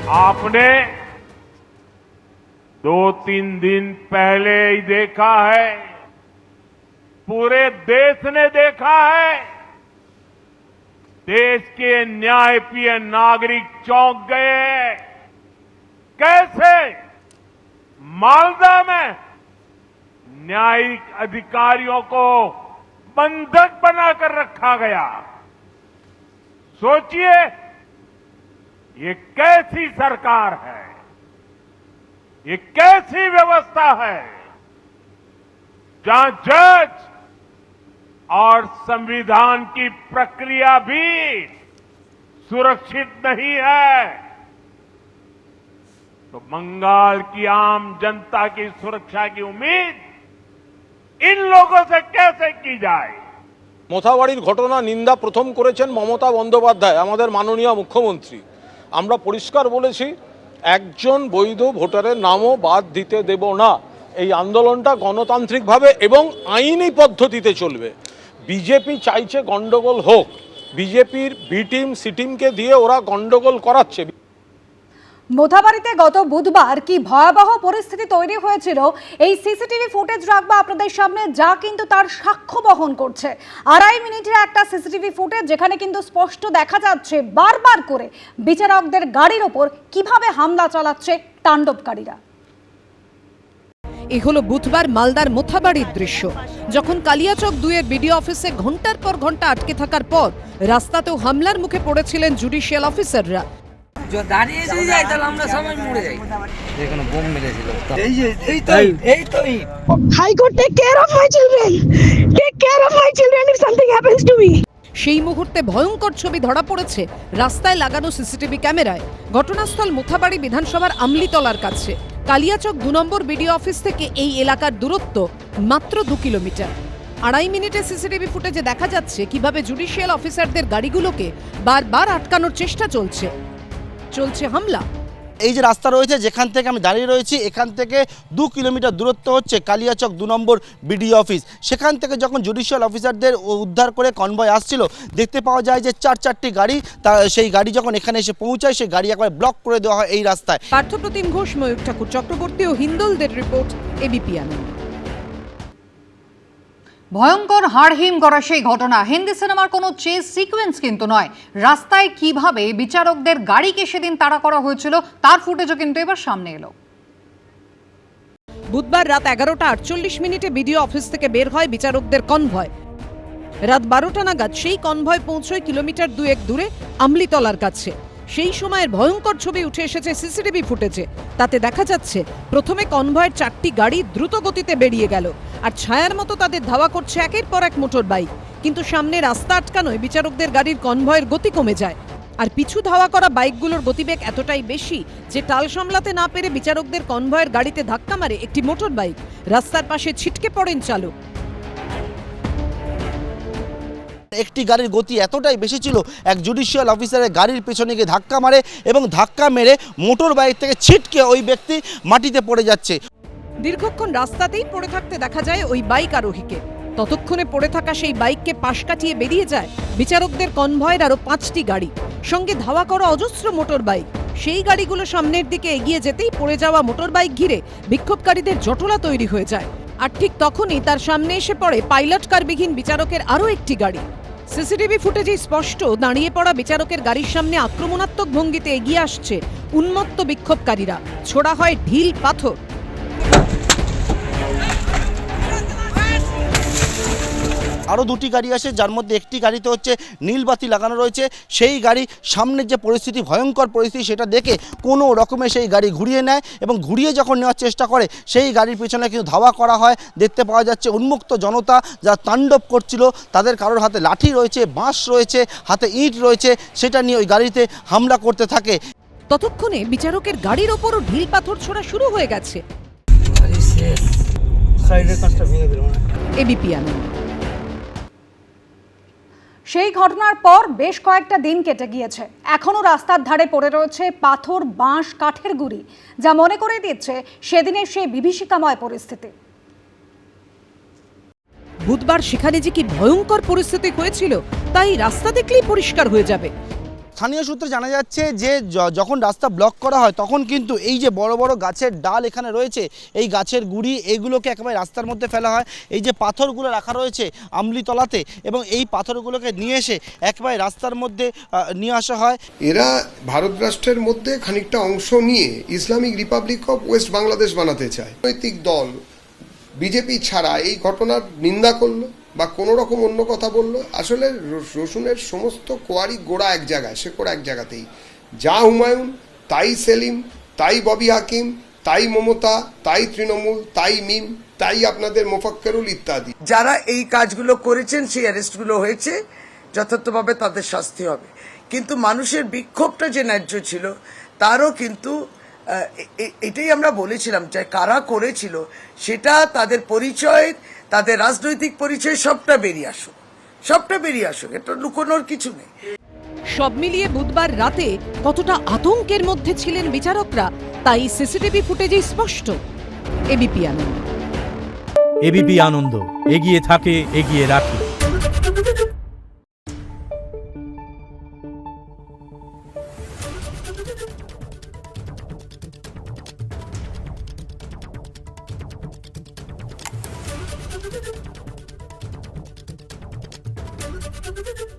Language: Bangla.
आपने 2-3 दिन पहले ही देखा है, पूरे देश ने देखा है, देश के न्यायप्रिय नागरिक चौंक गए। कैसे मालदा में न्यायिक अधिकारियों को बंधक बनाकर रखा गया। सोचिए, ये कैसी सरकार है, ये कैसी व्यवस्था है जहां जज और संविधान की प्रक्रिया भी सुरक्षित नहीं है। तो बंगाल की आम जनता की सुरक्षा की उम्मीद इन लोगों से कैसे की जाए। মোথাবাড়ির ঘটনা নিন্দা প্রথম করেছেন মমতা বন্দ্যোপাধ্যায়, আমাদের মাননীয় মুখ্যমন্ত্রী। আমরা পরিষ্কার বলেছি, একজন বৈধ ভোটারের নামও বাদ দিতে দেব না। এই আন্দোলনটা গণতান্ত্রিকভাবে এবং আইনি পদ্ধতিতে চলবে। বিজেপি চাইছে গন্ডগোল হোক, বিজেপির বি টিম সি টিমকে দিয়ে ওরা গন্ডগোল করাচ্ছে। মোথাবাড়িতে গত বুধবার কি ভয়াবহ পরিস্থিতি তৈরি হয়েছিল এই সিসিটিভি ফুটেজ রাখবো আপনাদের সামনে, যা কিন্তু তার সাক্ষ্য বহন করছে। 2.5 মিনিটের একটা সিসিটিভি ফুটেজ, যেখানে কিন্তু স্পষ্ট দেখা যাচ্ছে বারবার করে বিচারকদের গাড়ির ওপর কিভাবে হামলা চালাচ্ছে তাণ্ডবকারীরা। এ হলো বুধবার মালদার মোথাবাড়ির দৃশ্য, যখন কালিয়াচক 2-এর বিডিও অফিসে ঘন্টার পর ঘন্টা আটকে থাকার পর রাস্তাতেও হামলার মুখে পড়েছিলেন জুডিশিয়াল অফিসাররা। দাঁড়িয়ে যদি যাই তাহলে আমরা সবাই মরে যাই। যেখানে বোম মেরেছিল high court take care of my children, take care of my children if something happens to me. সেই মুহূর্তে ভয়ঙ্কর ছবি ধরা পড়েছে রাস্তায় লাগানো সিসিটিভি ক্যামেরায়। ঘটনাস্থল মোথাবাড়ি বিধানসভার আমলিতলার কাছে। কালিয়াচক 2 নম্বর বিডিও অফিস থেকে এই এলাকার দূরত্ব মাত্র 2 কিলোমিটার। 2.5 মিনিটের সিসিটিভি ফুটেজে দেখা যাচ্ছে কিভাবে জুডিশিয়াল অফিসারদের গাড়িগুলোকে বারবার আটকানোর চেষ্টা চলছে হামলা। এই যে রাস্তা রয়েছে যেখান থেকে আমি দাঁড়িয়ে রয়েছি, এখান থেকে 2 কিলোমিটার দূরত্ব হচ্ছে কালিয়াচক 2 নম্বর বিডিও অফিস। সেখান থেকে যখন জুডিশিয়াল অফিসারদের উদ্ধার করে কনভয় আসছিল, দেখতে পাওয়া যায় যে 4-4টি গাড়ি, সেই গাড়ি যখন এখানে এসে পৌঁছায় সেই গাড়ি একবার ব্লক করে দেওয়া হয় এই রাস্তায়। পার্থপ্রতিম ঘোষ, ময়ূর ঠাকুর চক্রবর্তী ও হিন্দলদের রিপোর্ট, এবিপি আনন্দ। ভয়ঙ্কর হাড়হিম করা সেই ঘটনা হিন্দি সিনেমার কোনো চেজ সিকোয়েন্স কিন্তু নয়। রাস্তায় কিভাবে বিচারকদের গাড়িকে সেদিন তাড়া করা হয়েছিল তার ফুটেজও কিন্তু এবার সামনে এলো। বুধবার রাত 11টা 48 বিডিও অফিস থেকে বের হয় বিচারকদের কনভয়। রাত 12টা নাগাদ সেই কনভয় পৌঁছয় কিলোমিটার 2-1 দূরে আমলিতলার কাছে। সেই সময়ের ভয়ঙ্কর ছবি উঠে এসেছে সিসিটিভি ফুটেজে। তাতে দেখা যাচ্ছে প্রথমে কনভয়ের 4টি গাড়ি দ্রুত গতিতে বেরিয়ে গেল, আর ছায়ার মতো তাদের ধাওয়া করছে একের পর এক মোটর বাইক। কিন্তু সামনে রাস্তা আটকানোয় বিচারকদের গাড়ির কনভয়ের গতি কমে যায়, আর পিছু ধাওয়া করা বাইকগুলোর গতিবেগ এতটাই বেশি যে টাল সামলাতে না পেরে বিচারকদের কনভয়ের গাড়িতে ধাক্কা মারে একটি মোটর বাইক। রাস্তার পাশে ছিটকে পড়েন চালক। একটি গাড়ির গতি এতটাই বেশি ছিল, এক জুডিশিয়াল অফিসারের গাড়ির পেছনে গিয়ে ধাক্কা মারে এবং ধাক্কা মেরে মোটর বাইক থেকে ছিটকে ওই ব্যক্তি মাটিতে পড়ে যাচ্ছে। দীর্ঘক্ষণ রাস্তাতেই পড়ে থাকতে দেখা যায় ওই বাইক আরোহীকে। ততক্ষণে পড়ে থাকা সেই বাইককে পাশ কাটিয়ে বেরিয়ে যায় বিচারকদের কনভয়ের আরো 5টি গাড়ি, সঙ্গে ধাওয়া করা অজস্র মোটর বাইক। সেই গাড়িগুলো সামনের দিকে এগিয়ে যেতেই পড়ে যাওয়া মোটর বাইক ঘিরে বিক্ষোভকারীদের জটলা তৈরি হয়ে যায়। আর ঠিক তখনই তার সামনে এসে পড়ে পাইলট কারবিহীন বিচারকের আরো একটি গাড়ি। সিসিটিভি ফুটেজে স্পষ্ট দাঁড়িয়ে পড়া বিচারকের গাড়ির সামনে আক্রমণাত্মক ভঙ্গিতে এগিয়ে আসছে উন্মত্ত বিক্ষোভকারীরা। ছোড়া হয় ঢিল পাথর। আরও 2টি গাড়ি আসে, যার মধ্যে একটি গাড়িতে হচ্ছে নীলবাতি লাগানো রয়েছে। সেই গাড়ি সামনের যে পরিস্থিতি, ভয়ঙ্কর পরিস্থিতি, সেটা দেখে কোনো রকমে সেই গাড়ি ঘুরিয়ে নেয় এবং ঘুরিয়ে যখন নেওয়ার চেষ্টা করে সেই গাড়ির পেছনে কিন্তু ধাওয়া করা হয়। দেখতে পাওয়া যাচ্ছে উন্মুক্ত জনতা যারা তাণ্ডব করছিল, তাদের কারোর হাতে লাঠি রয়েছে, বাঁশ রয়েছে, হাতে ইট রয়েছে, সেটা নিয়ে ওই গাড়িতে হামলা করতে থাকে। ততক্ষণে বিচারকের গাড়ির ওপরও ঢিল পাথর ছোড়া শুরু হয়ে গেছে। এবিপি আনন্দ। সেই ঘটনার পর বেশ কয়েকটা দিন কেটে গিয়েছে, এখনো রাস্তার ধারে পড়ে রয়েছে পাথর, বাঁশ, কাঠের গুঁড়ি, যা মনে করে দিচ্ছে সেদিনের সেই বিভীষিকাময় পরিস্থিতি। বুধবার সেখানে যে কি ভয়ঙ্কর পরিস্থিতি হয়েছিল তাই রাস্তা দেখলেই পরিষ্কার হয়ে যাবে। স্থানীয় সূত্রে জানা যাচ্ছে যে যখন রাস্তা ব্লক করা হয় তখন কিন্তু এই যে বড় বড় গাছের ডাল এখানে রয়েছে, এই গাছের গুঁড়ি এগুলোকে একেবারে রাস্তার মধ্যে ফেলা হয়। এই যে পাথরগুলো রাখা রয়েছে আমলিতলাতে, এবং এই পাথরগুলোকে নিয়ে এসে একেবারে রাস্তার মধ্যে নিয়ে আসা হয়। এরা ভারত রাষ্ট্রের মধ্যে খানিকটা অংশ নিয়ে Islamic Republic of West Bangladesh বানাতে চায়। রাজনৈতিক দল বিজেপি ছাড়া এই ঘটনার নিন্দা করলো বা কোনো রকম অন্য কথা বললো। আসলে রসুনের সমস্ত কোয়ারি গোড়া এক জায়গায়, শেকড় এক জায়গাতেই। যা হুমায়ুন, তাই সেলিম, তাই ববি হাকিম, তাই মমতা, তাই তৃণমূল, তাই মিম, তাই আপনাদের মোফাক্কেরুল ইত্যাদি। যারা এই কাজগুলো করেছেন সেই অ্যারেস্টগুলো হয়েছে, যথার্থভাবে তাদের শাস্তি হবে। কিন্তু মানুষের বিক্ষোভটা যে ন্যায্য ছিল তারও কিন্তু এটাই আমরা বলেছিলাম যে কারা করেছিল সেটা তাদের পরিচয়, তাদের রাজনৈতিক পরিচয় সবটা বেরিয়ে আসুক, এটা লুকোনোর কিছু নেই। সব মিলিয়ে বুধবার রাতে কতটা আতঙ্কের মধ্যে ছিলেন বিচারকরা তাই সিসিটিভি ফুটেজে স্পষ্ট। এবিপি আনন্দ। এবিপি আনন্দ, এগিয়ে থাকে, এগিয়ে রাখে। Thank you.